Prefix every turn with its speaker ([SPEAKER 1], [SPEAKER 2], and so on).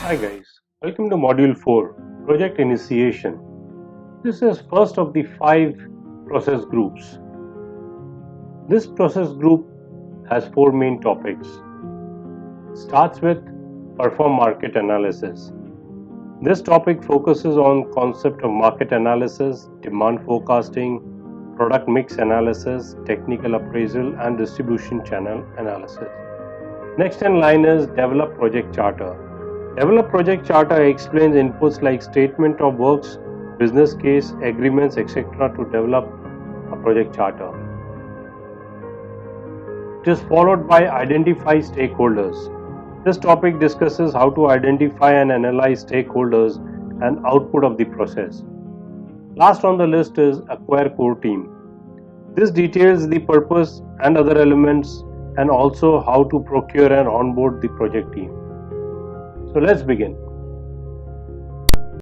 [SPEAKER 1] Hi guys, welcome to Module 4, Project Initiation. This is first of the 5 process groups. This process group has 4 main topics. Starts with Perform Market Analysis. This topic focuses on concept of market analysis, demand forecasting, product mix analysis, technical appraisal and distribution channel analysis. Next in line is Develop Project Charter. Develop Project Charter explains inputs like statement of works, business case, agreements, etc. to develop a project charter. It is followed by Identify Stakeholders. This topic discusses how to identify and analyze stakeholders and output of the process. Last on the list is Acquire Core Team. This details the purpose and other elements and also how to procure and onboard the project team. So let's begin.